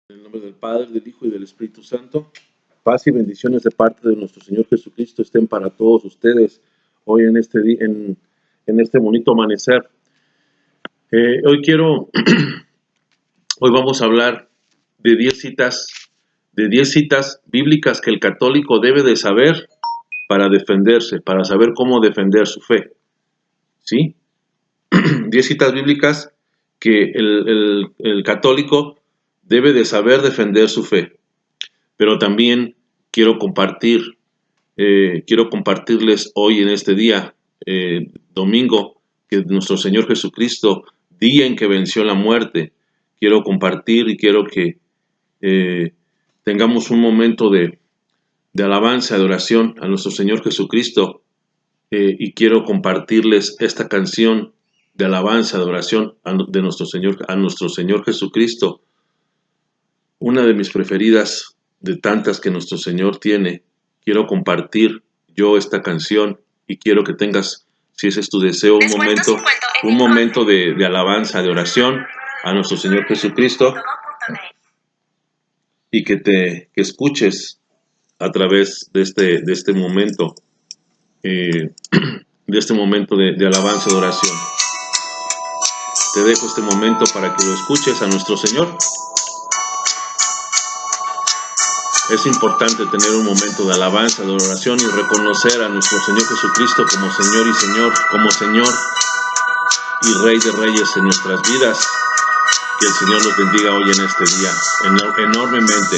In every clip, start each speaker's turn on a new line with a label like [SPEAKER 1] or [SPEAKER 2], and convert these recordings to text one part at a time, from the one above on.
[SPEAKER 1] En el nombre del Padre, del Hijo y del Espíritu Santo. Paz y bendiciones de parte de nuestro Señor Jesucristo estén para todos ustedes hoy en este día, en este bonito amanecer. Hoy vamos a hablar de 10 citas bíblicas que el católico debe de saber para defenderse, para saber cómo defender su fe. ¿Sí? 10 citas bíblicas que el católico debe de saber defender su fe. Pero también quiero compartirles hoy en este día, domingo, que nuestro Señor Jesucristo, día en que venció la muerte, quiero compartir y quiero que tengamos un momento de alabanza, de oración a nuestro Señor Jesucristo, y quiero compartirles esta canción de alabanza, de oración a nuestro Señor Jesucristo, una de mis preferidas de tantas que nuestro Señor tiene. Quiero compartir yo esta canción y quiero que tengas, si ese es tu deseo, un momento de alabanza, de oración a nuestro Señor Jesucristo, y que escuches a través de este momento, de alabanza, de oración. Te dejo este momento para que lo escuches a nuestro Señor. Es importante tener un momento de alabanza, de oración y reconocer a nuestro Señor Jesucristo como Señor y Señor, como Señor y Rey de Reyes en nuestras vidas. Que el Señor nos bendiga hoy en este día enormemente.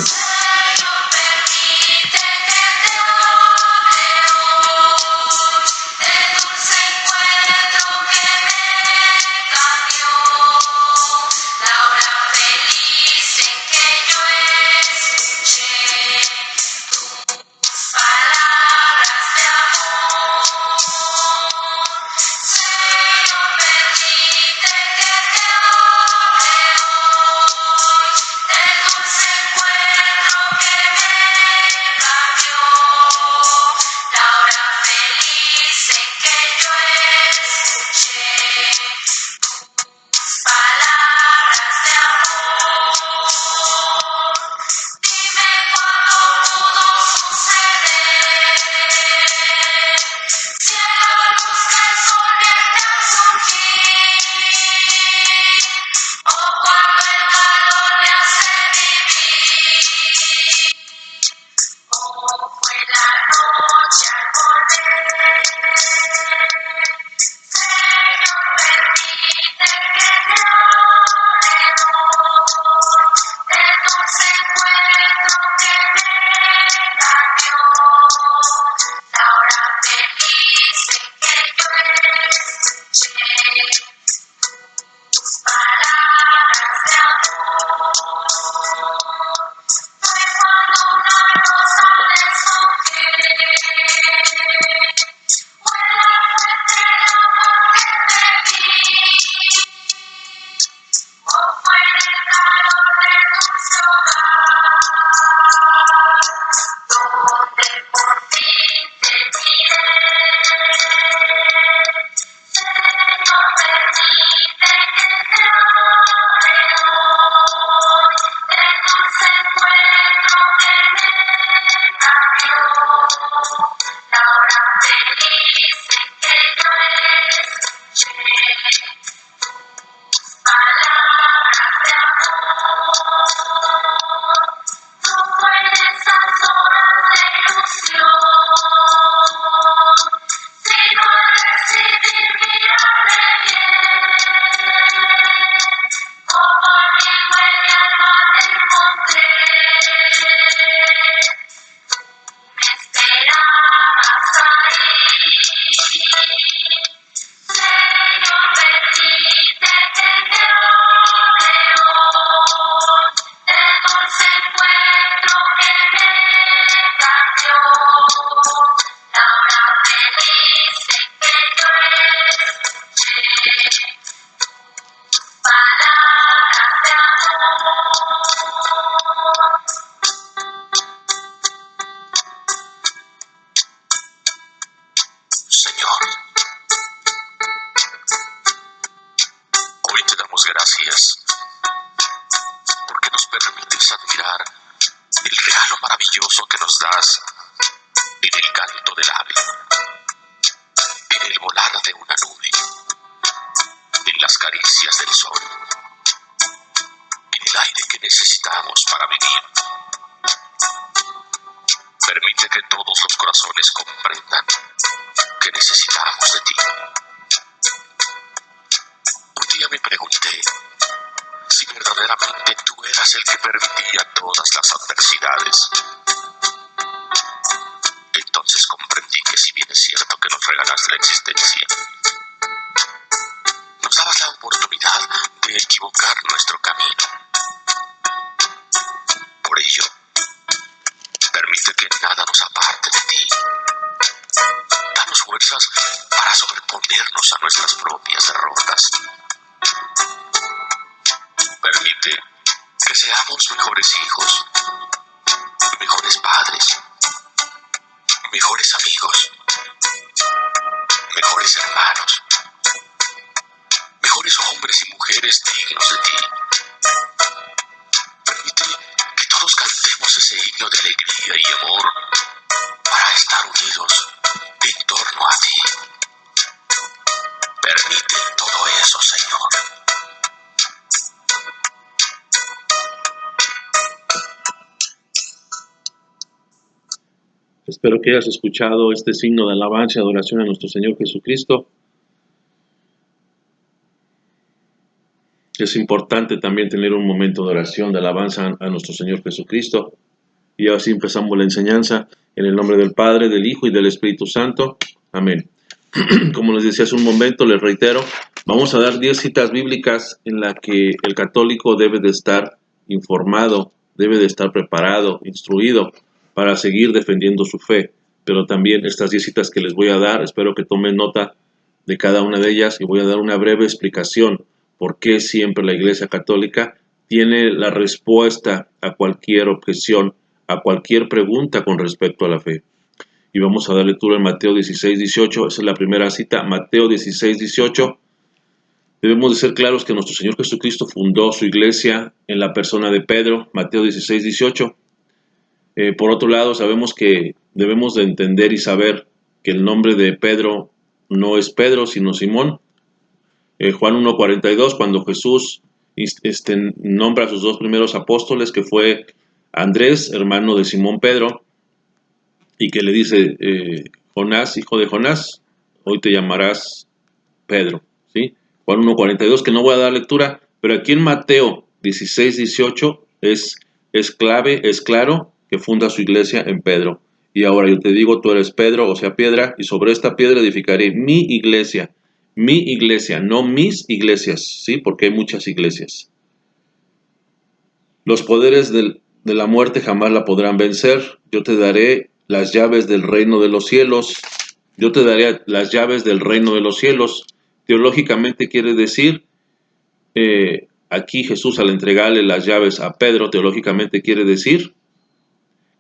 [SPEAKER 2] Gracias porque nos permite permites admirar el regalo maravilloso que nos das en el canto del ave, en el volar de una nube, en las caricias del sol, en el aire que necesitamos para vivir. Permite que todos los corazones comprendan que necesitamos de ti. Un día me pregunté si verdaderamente tú eras el que permitía todas las adversidades. Entonces comprendí que si bien es cierto que nos regalaste la existencia, nos dabas la oportunidad de equivocar nuestro camino. Por ello, permite que nada nos aparte de ti. Danos fuerzas para sobreponernos a nuestras propias derrotas. Permite que seamos mejores hijos, mejores padres, mejores amigos, mejores hermanos, mejores hombres y mujeres dignos de ti. Permite que todos cantemos ese himno de alegría y amor para estar unidos en torno a ti. Permite todo eso, Señor.
[SPEAKER 1] Espero que hayas escuchado este signo de alabanza y adoración a nuestro Señor Jesucristo. Es importante también tener un momento de oración, de alabanza a nuestro Señor Jesucristo. Y así empezamos la enseñanza en el nombre del Padre, del Hijo y del Espíritu Santo. Amén. Como les decía hace un momento, les reitero, vamos a dar 10 citas bíblicas en las que el católico debe de estar informado, debe de estar preparado, instruido para seguir defendiendo su fe. Pero también estas 10 citas que les voy a dar, espero que tomen nota de cada una de ellas y voy a dar una breve explicación por qué siempre la Iglesia Católica tiene la respuesta a cualquier objeción, a cualquier pregunta con respecto a la fe. Y vamos a dar lectura en Mateo 16, 18. Esa es la primera cita, Mateo 16, 18. Debemos de ser claros que nuestro Señor Jesucristo fundó su iglesia en la persona de Pedro, Mateo 16, 18. Por otro lado, sabemos que debemos de entender y saber que el nombre de Pedro no es Pedro, sino Simón. Juan 1:42, cuando Jesús nombra a sus dos primeros apóstoles, que fue Andrés, hermano de Simón Pedro, y que le dice, Jonás, hijo de Jonás, hoy te llamarás Pedro, ¿sí? Juan 1:42, que no voy a dar lectura, pero aquí en Mateo 16, 18 es clave, es claro que funda su iglesia en Pedro. Y ahora yo te digo, tú eres Pedro, o sea, piedra, y sobre esta piedra edificaré mi iglesia, no mis iglesias, ¿sí? Porque hay muchas iglesias. Los poderes de la muerte jamás la podrán vencer. Yo te daré las llaves del reino de los cielos. Yo te daré las llaves del reino de los cielos. Teológicamente quiere decir, aquí Jesús al entregarle las llaves a Pedro, teológicamente quiere decir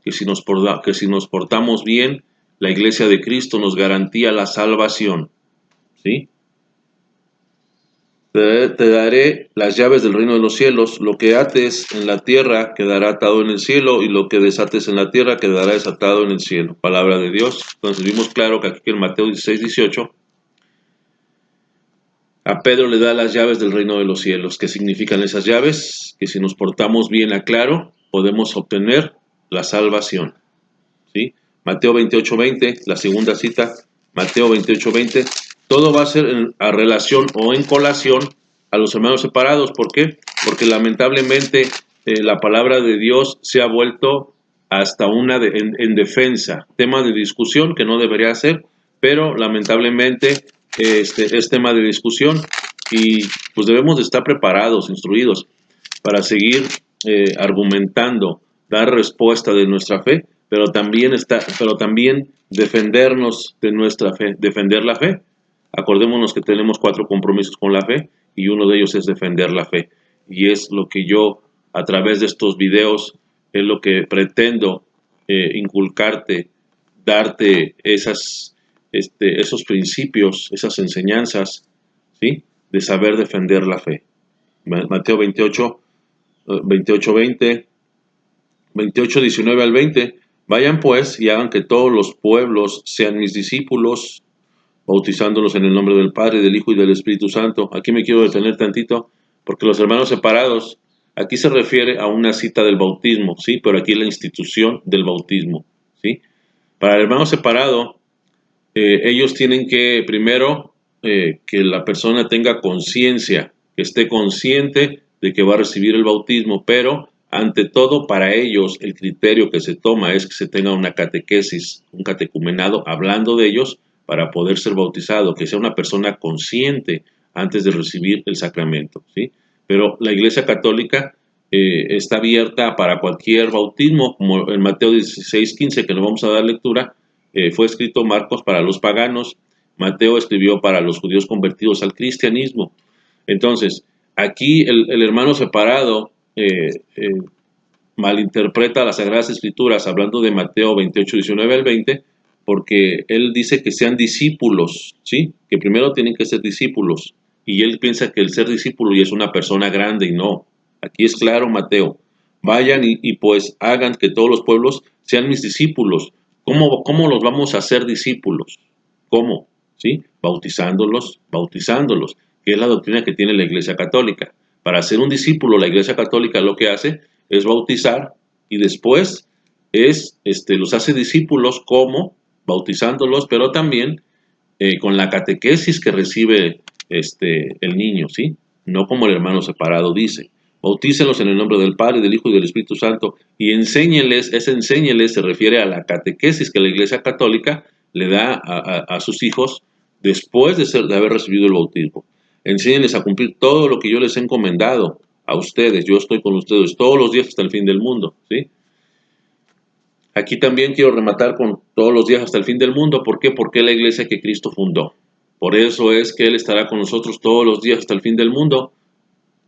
[SPEAKER 1] que si nos portamos bien, la iglesia de Cristo nos garantía la salvación, ¿sí? Te daré las llaves del reino de los cielos. Lo que ates en la tierra quedará atado en el cielo, y lo que desates en la tierra quedará desatado en el cielo. Palabra de Dios. Entonces vimos claro que aquí en Mateo 16, 18, a Pedro le da las llaves del reino de los cielos. ¿Qué significan esas llaves? Que si nos portamos bien, aclaro, podemos obtener la salvación, ¿sí? Mateo 28, 20, la segunda cita, Mateo 28, 20. Todo va a ser en relación o en colación a los hermanos separados. ¿Por qué? Porque lamentablemente la palabra de Dios se ha vuelto hasta en defensa, tema de discusión que no debería ser, pero lamentablemente es tema de discusión, y pues debemos de estar preparados, instruidos para seguir argumentando, dar respuesta de nuestra fe, pero también defendernos de nuestra fe, defender la fe. Acordémonos que tenemos 4 compromisos con la fe, y uno de ellos es defender la fe. Y es lo que yo, a través de estos videos, es lo que pretendo inculcarte, darte esos principios, esas enseñanzas, ¿sí? De saber defender la fe. Mateo 28, 28:20, 28:19 al 20. Vayan pues y hagan que todos los pueblos sean mis discípulos, bautizándolos en el nombre del Padre, del Hijo y del Espíritu Santo. Aquí me quiero detener tantito, porque los hermanos separados, aquí se refiere a una cita del bautismo, ¿sí? Pero aquí la institución del bautismo, ¿sí? Para el hermano separado, ellos tienen que, primero, que la persona tenga conciencia, que esté consciente de que va a recibir el bautismo, pero ante todo para ellos el criterio que se toma es que se tenga una catequesis, un catecumenado hablando de ellos para poder ser bautizado, que sea una persona consciente antes de recibir el sacramento, ¿sí? Pero la Iglesia Católica está abierta para cualquier bautismo, como en Mateo 16:15, que nos vamos a dar lectura. Fue escrito Marcos para los paganos, Mateo escribió para los judíos convertidos al cristianismo. Entonces, aquí el hermano separado malinterpreta las Sagradas Escrituras, hablando de Mateo 28:19 al 20, porque él dice que sean discípulos, ¿sí? Que primero tienen que ser discípulos, y él piensa que el ser discípulo ya es una persona grande, y no. Aquí es claro, Mateo, vayan y pues hagan que todos los pueblos sean mis discípulos. ¿Cómo los vamos a hacer discípulos? ¿Cómo? ¿Sí? Bautizándolos, que es la doctrina que tiene la Iglesia Católica. Para ser un discípulo, la Iglesia Católica lo que hace es bautizar y después los hace discípulos como bautizándolos, pero también con la catequesis que recibe el niño, ¿sí? No como el hermano separado dice. Bautícenlos en el nombre del Padre, del Hijo y del Espíritu Santo y enséñenles, ese enséñenles se refiere a la catequesis que la Iglesia Católica le da a sus hijos después de haber recibido el bautismo. Enséñenles a cumplir todo lo que yo les he encomendado a ustedes. Yo estoy con ustedes todos los días hasta el fin del mundo, ¿sí? Aquí también quiero rematar con todos los días hasta el fin del mundo. ¿Por qué? Porque es la iglesia que Cristo fundó. Por eso es que Él estará con nosotros todos los días hasta el fin del mundo.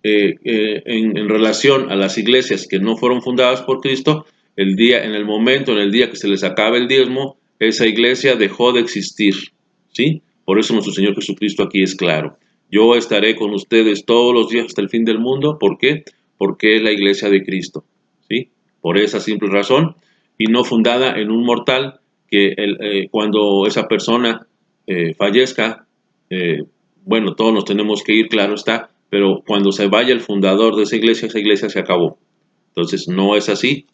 [SPEAKER 1] En relación a las iglesias que no fueron fundadas por Cristo, en el momento que se les acabe el diezmo, esa iglesia dejó de existir, ¿sí? Por eso nuestro Señor Jesucristo aquí es claro. Yo estaré con ustedes todos los días hasta el fin del mundo. ¿Por qué? Porque es la iglesia de Cristo, ¿sí? Por esa simple razón, y no fundada en un mortal que cuando esa persona fallezca, bueno, todos nos tenemos que ir, claro está, pero cuando se vaya el fundador de esa iglesia se acabó. Entonces, no es así,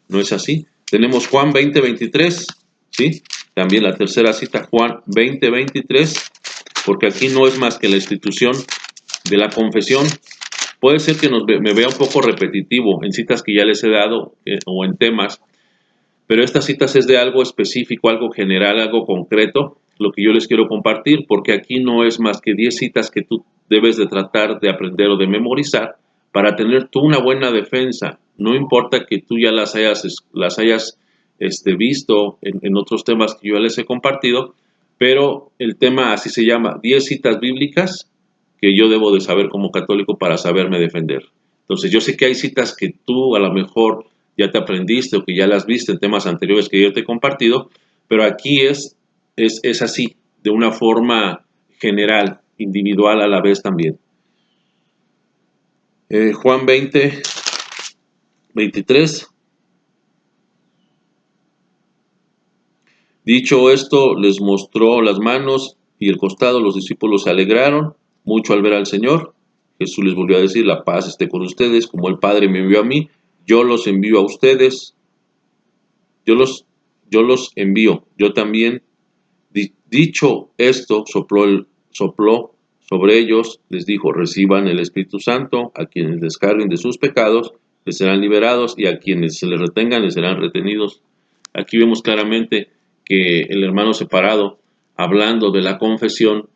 [SPEAKER 1] no es así. Tenemos Juan 20:23, ¿sí? También la tercera cita, Juan 20:23, porque aquí no es más que la institución de la confesión. Puede ser que me vea un poco repetitivo en citas que ya les he dado o en temas, pero estas citas es de algo específico, algo general, algo concreto, lo que yo les quiero compartir, porque aquí no es más que 10 citas que tú debes de tratar de aprender o de memorizar para tener tú una buena defensa. No importa que tú ya las hayas visto en otros temas que yo les he compartido, pero el tema así se llama, 10 citas bíblicas que yo debo de saber como católico para saberme defender. Entonces yo sé que hay citas que tú a lo mejor ya te aprendiste o que ya las viste en temas anteriores que yo te he compartido, pero aquí es así, de una forma general, individual a la vez también. Juan 20:23. Dicho esto, les mostró las manos y el costado. Los discípulos se alegraron mucho al ver al Señor. Jesús les volvió a decir, la paz esté con ustedes, como el Padre me envió a mí, yo los envío a ustedes. Yo los envío. Yo también. Dicho esto, sopló sobre ellos, les dijo, reciban el Espíritu Santo, a quienes descarguen de sus pecados, les serán liberados, y a quienes se les retengan, les serán retenidos. Aquí vemos claramente que el hermano separado, hablando de la confesión,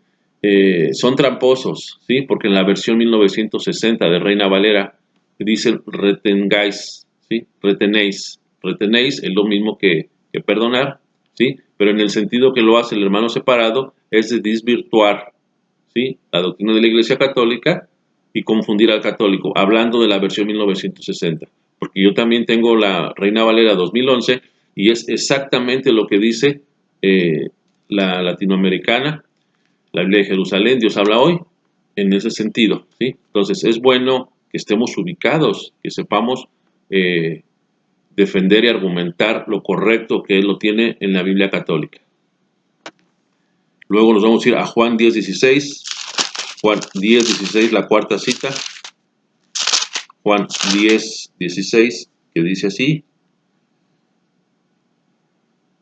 [SPEAKER 1] son tramposos, ¿sí? Porque en la versión 1960 de Reina Valera dicen retengáis, ¿sí? Retenéis es lo mismo que perdonar, ¿sí? Pero en el sentido que lo hace el hermano separado es de desvirtuar, ¿sí? La doctrina de la Iglesia Católica y confundir al católico, hablando de la versión 1960. Porque yo también tengo la Reina Valera 2011 y es exactamente lo que dice la latinoamericana, la Biblia de Jerusalén, Dios habla hoy, en ese sentido, ¿sí? Entonces es bueno que estemos ubicados, que sepamos defender y argumentar lo correcto que Él lo tiene en la Biblia católica. Luego nos vamos a ir a Juan 10:16. Juan 10:16, la cuarta cita. Juan 10:16, que dice así: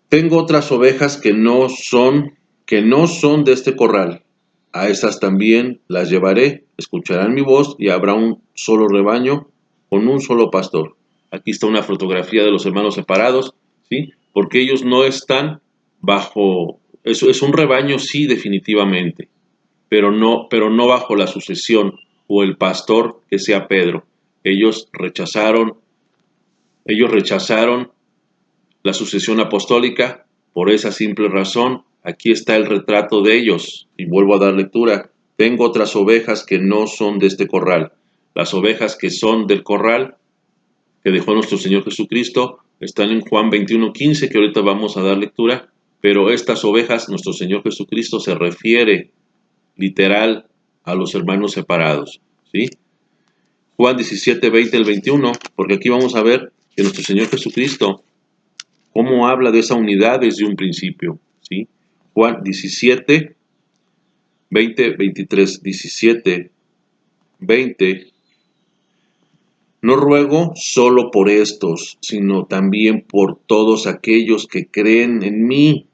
[SPEAKER 1] tengo otras ovejas que no son de este corral. A estas también las llevaré, escucharán mi voz y habrá un solo rebaño con un solo pastor. Aquí está una fotografía de los hermanos separados, ¿sí? Porque ellos no están bajo, eso es un rebaño, sí, definitivamente, pero no bajo la sucesión o el pastor que sea Pedro. Ellos rechazaron la sucesión apostólica. Por esa simple razón, aquí está el retrato de ellos. Y vuelvo a dar lectura. Tengo otras ovejas que no son de este corral. Las ovejas que son del corral que dejó nuestro Señor Jesucristo están en Juan 21:15, que ahorita vamos a dar lectura. Pero estas ovejas, nuestro Señor Jesucristo se refiere literal a los hermanos separados, ¿sí? Juan 17:20 al 21, porque aquí vamos a ver que nuestro Señor Jesucristo cómo habla de esa unidad desde un principio, ¿sí? Juan 17, 20, 23, 17, 20. No ruego solo por estos, sino también por todos aquellos que creen en mí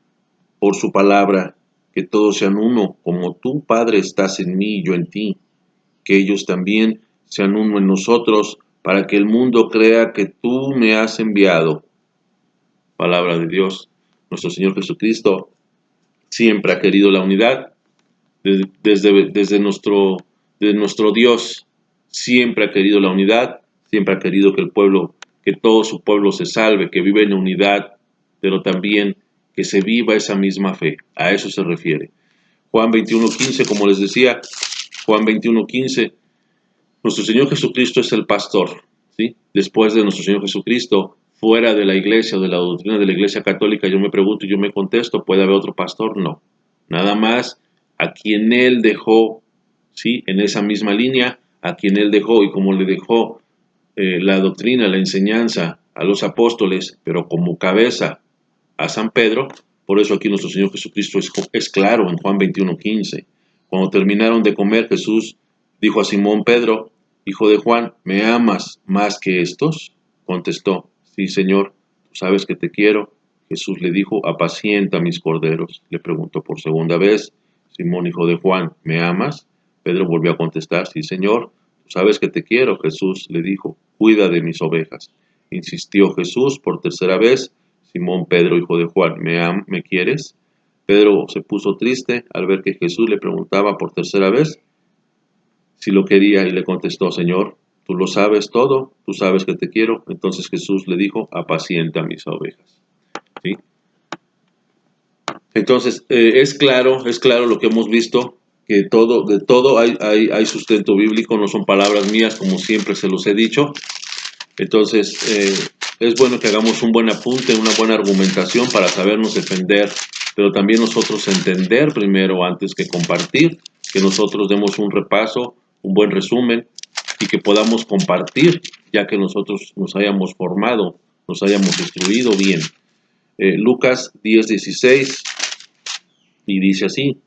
[SPEAKER 1] por su palabra, que todos sean uno, como tú, Padre, estás en mí y yo en ti, que ellos también sean uno en nosotros, para que el mundo crea que tú me has enviado. Palabra de Dios. Nuestro Señor Jesucristo siempre ha querido la unidad. Desde nuestro Dios siempre ha querido la unidad, siempre ha querido que todo su pueblo se salve, que viva en unidad, pero también que se viva esa misma fe. A eso se refiere. Juan 21:15, como les decía, Juan 21:15, nuestro Señor Jesucristo es el pastor, ¿sí? Después de nuestro Señor Jesucristo, fuera de la iglesia o de la doctrina de la iglesia católica, yo me pregunto y yo me contesto, ¿puede haber otro pastor? No. Nada más a quien Él dejó, ¿sí? En esa misma línea, a quien Él dejó, y como le dejó la doctrina, la enseñanza a los apóstoles, pero como cabeza a San Pedro, por eso aquí nuestro Señor Jesucristo es claro en Juan 21:15. Cuando terminaron de comer, Jesús dijo a Simón Pedro, hijo de Juan, ¿me amas más que estos? Contestó, sí, Señor, tú sabes que te quiero. Jesús le dijo, apacienta mis corderos. Le preguntó por segunda vez, Simón, hijo de Juan, ¿me amas? Pedro volvió a contestar, sí, Señor, tú sabes que te quiero. Jesús le dijo, cuida de mis ovejas. Insistió Jesús por tercera vez, Simón Pedro, hijo de Juan, ¿me quieres? Pedro se puso triste al ver que Jesús le preguntaba por tercera vez si lo quería y le contestó, Señor, tú lo sabes todo, tú sabes que te quiero. Entonces Jesús le dijo, apacienta mis ovejas. ¿Sí? Entonces, es claro lo que hemos visto, que de todo hay sustento bíblico, no son palabras mías, como siempre se los he dicho. Entonces, es bueno que hagamos un buen apunte, una buena argumentación para sabernos defender, pero también nosotros entender primero antes que compartir, que nosotros demos un repaso, un buen resumen y que podamos compartir, ya que nosotros nos hayamos formado, nos hayamos instruido bien. Lucas 10:16 y dice así,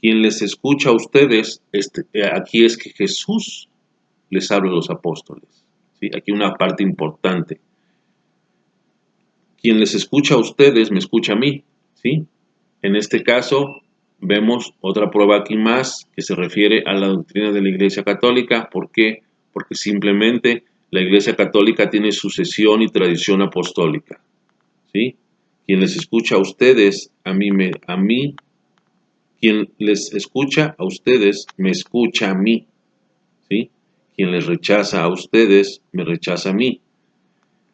[SPEAKER 1] quien les escucha a ustedes, aquí es que Jesús les habla a los apóstoles. ¿Sí? Aquí una parte importante. Quien les escucha a ustedes, me escucha a mí. ¿Sí? En este caso, vemos otra prueba aquí más que se refiere a la doctrina de la Iglesia Católica. ¿Por qué? Porque simplemente la Iglesia Católica tiene sucesión y tradición apostólica. ¿Sí? Quien les escucha a ustedes, quien les escucha a ustedes, me escucha a mí. ¿Sí? Quien les rechaza a ustedes, me rechaza a mí.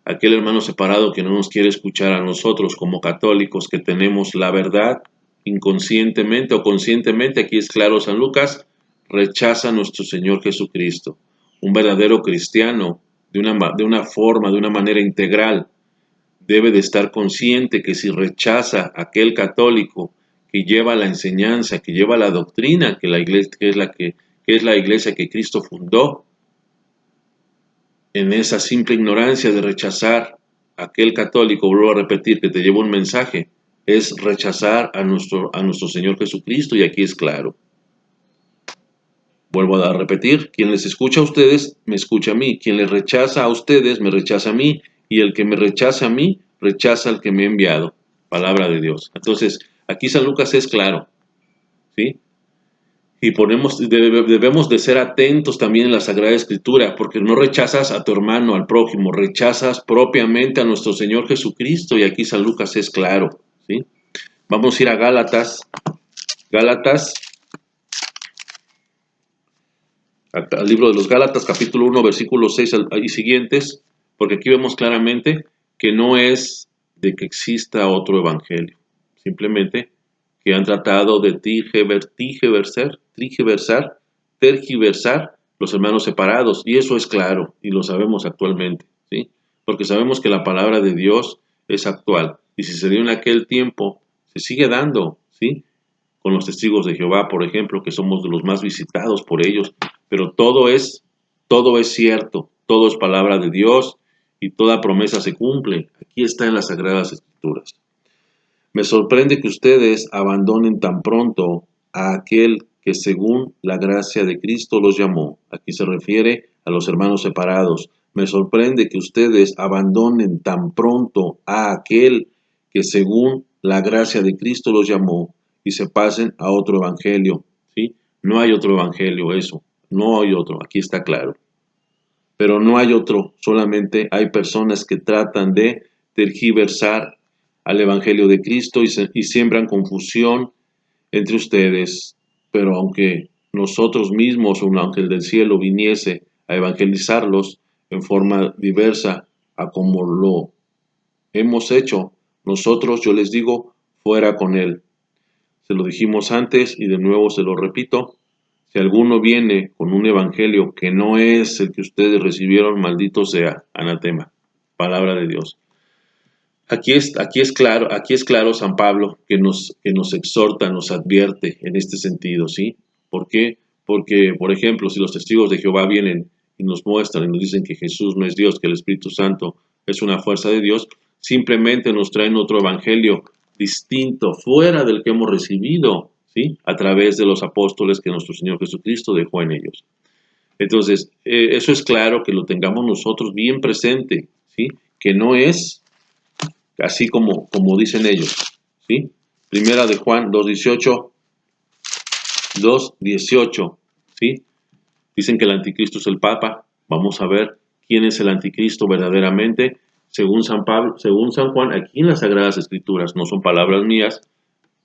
[SPEAKER 1] Aquel hermano separado que no nos quiere escuchar a nosotros como católicos que tenemos la verdad, inconscientemente o conscientemente, aquí es claro San Lucas, rechaza a nuestro Señor Jesucristo. Un verdadero cristiano, de una forma, de una manera integral, debe de estar consciente que si rechaza a aquel católico que lleva la enseñanza, que lleva la doctrina, que es la iglesia que Cristo fundó, en esa simple ignorancia de rechazar a aquel católico, vuelvo a repetir, que te lleva un mensaje, es rechazar a nuestro Señor Jesucristo, y aquí es claro. Vuelvo a repetir, quien les escucha a ustedes, me escucha a mí. Quien les rechaza a ustedes, me rechaza a mí. Y el que me rechaza a mí, rechaza al que me ha enviado. Palabra de Dios. Entonces, aquí San Lucas es claro, ¿sí? Y debemos de ser atentos también en la Sagrada Escritura, porque no rechazas a tu hermano, al prójimo, rechazas propiamente a nuestro Señor Jesucristo, y aquí San Lucas es claro, ¿sí? Vamos a ir a Gálatas, al libro de los Gálatas, capítulo 1, versículos 6 y siguientes, porque aquí vemos claramente que no es de que exista otro evangelio, simplemente que han tratado de tergiversar los hermanos separados, y eso es claro, y lo sabemos actualmente, ¿sí? Porque sabemos que la palabra de Dios es actual, y si se dio en aquel tiempo, se sigue dando, ¿sí? Con los testigos de Jehová, por ejemplo, que somos de los más visitados por ellos, pero todo es cierto, todo es palabra de Dios, y toda promesa se cumple. Aquí está en las Sagradas Escrituras. Me sorprende que ustedes abandonen tan pronto a aquel que según la gracia de Cristo los llamó. Aquí se refiere a los hermanos separados. Me sorprende que ustedes abandonen tan pronto a aquel que según la gracia de Cristo los llamó y se pasen a otro evangelio, ¿sí? No hay otro evangelio, eso. No hay otro, aquí está claro. Pero no hay otro, solamente hay personas que tratan de tergiversar al Evangelio de Cristo y siembran confusión entre ustedes. Pero aunque nosotros mismos o un ángel del cielo viniese a evangelizarlos en forma diversa a como lo hemos hecho, nosotros, yo les digo, fuera con él. Se lo dijimos antes y de nuevo se lo repito. Si alguno viene con un evangelio que no es el que ustedes recibieron, maldito sea, anatema. Palabra de Dios. Aquí es claro San Pablo que nos exhorta, nos advierte en este sentido, ¿sí? ¿Por qué? Porque, por ejemplo, si los testigos de Jehová vienen y nos muestran y nos dicen que Jesús no es Dios, que el Espíritu Santo es una fuerza de Dios, simplemente nos traen otro evangelio distinto, fuera del que hemos recibido, ¿sí? A través de los apóstoles que nuestro Señor Jesucristo dejó en ellos. Entonces, eso es claro que lo tengamos nosotros bien presente, ¿sí? Que no es así como dicen ellos, ¿sí? Primera de Juan 2:18, ¿sí? Dicen que el anticristo es el Papa. Vamos a ver quién es el anticristo verdaderamente. Según San Juan, aquí en las Sagradas Escrituras, no son palabras mías.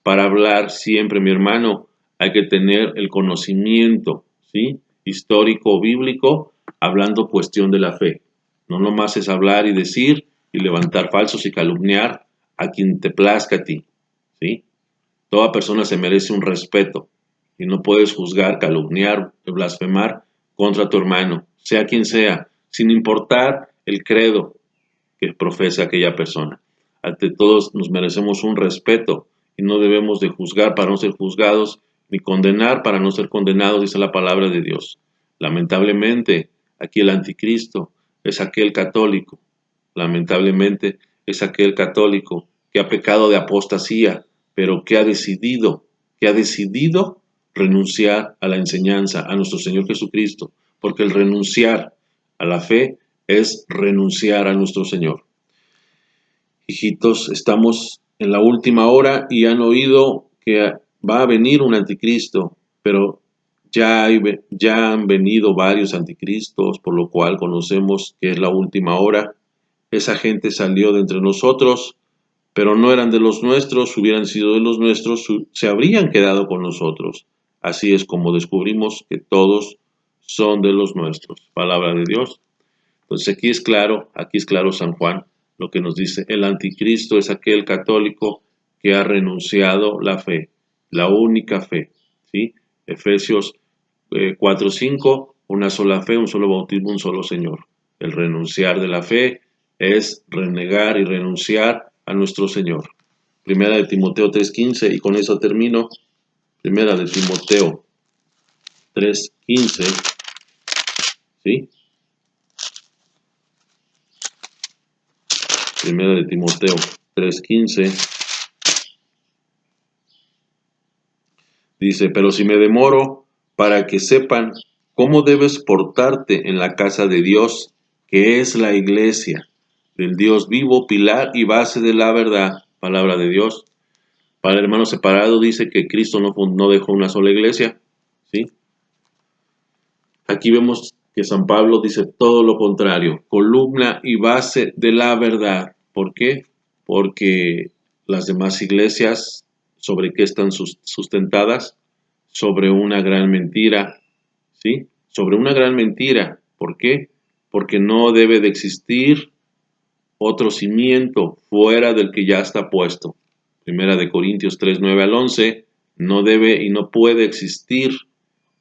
[SPEAKER 1] Para hablar siempre, mi hermano, hay que tener el conocimiento, ¿sí? Histórico, bíblico, hablando cuestión de la fe. No nomás es hablar y decir y levantar falsos y calumniar a quien te plazca a ti, ¿sí? Toda persona se merece un respeto y no puedes juzgar, calumniar, blasfemar contra tu hermano, sea quien sea, sin importar el credo que profesa aquella persona. Ante todos nos merecemos un respeto y no debemos de juzgar para no ser juzgados, ni condenar para no ser condenados, dice la palabra de Dios. Lamentablemente, aquí el anticristo es aquel católico, lamentablemente es aquel católico que ha pecado de apostasía, pero que ha decidido renunciar a la enseñanza, a nuestro Señor Jesucristo, porque el renunciar a la fe es renunciar a nuestro Señor. Hijitos, estamos en la última hora y han oído que va a venir un anticristo, pero ya han venido varios anticristos, por lo cual conocemos que es la última hora. Esa gente salió de entre nosotros, pero no eran de los nuestros. Si hubieran sido de los nuestros, se habrían quedado con nosotros. Así es como descubrimos que todos son de los nuestros. Palabra de Dios. Entonces aquí es claro San Juan lo que nos dice. El anticristo es aquel católico que ha renunciado la fe, la única fe, ¿sí? Efesios 4:5, una sola fe, un solo bautismo, un solo Señor. El renunciar de la fe es renegar y renunciar a nuestro Señor. Primera de Timoteo 3:15, y con eso termino. Primera de Timoteo 3:15, ¿sí? Primera de Timoteo 3:15. Dice, pero si me demoro, para que sepan cómo debes portarte en la casa de Dios, que es la iglesia, del Dios vivo, pilar y base de la verdad, palabra de Dios. Para el hermano separado dice que Cristo no dejó una sola iglesia, ¿sí? Aquí vemos que San Pablo dice todo lo contrario, columna y base de la verdad. ¿Por qué? Porque las demás iglesias, ¿sobre qué están sustentadas? Sobre una gran mentira, ¿sí? Sobre una gran mentira. ¿Por qué? Porque no debe de existir otro cimiento fuera del que ya está puesto. Primera de Corintios 3, 9 al 11, no debe y no puede existir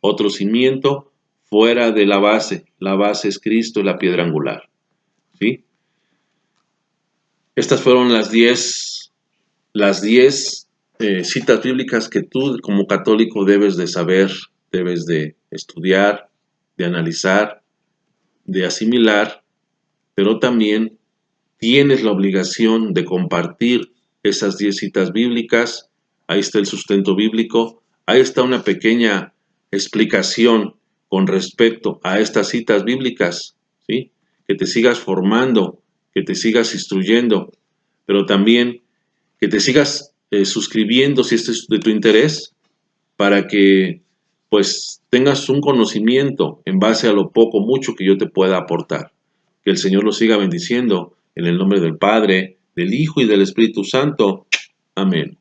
[SPEAKER 1] otro cimiento fuera de la base. La base es Cristo, la piedra angular, ¿sí? Estas fueron las 10 citas bíblicas que tú como católico debes de saber, debes de estudiar, de analizar, de asimilar, pero también tienes la obligación de compartir esas 10 citas bíblicas. Ahí está el sustento bíblico, ahí está una pequeña explicación con respecto a estas citas bíblicas, ¿sí? Que te sigas formando, que te sigas instruyendo, pero también que te sigas suscribiendo si este es de tu interés, para que pues tengas un conocimiento en base a lo poco, mucho que yo te pueda aportar. Que el Señor lo siga bendiciendo en el nombre del Padre, del Hijo y del Espíritu Santo. Amén.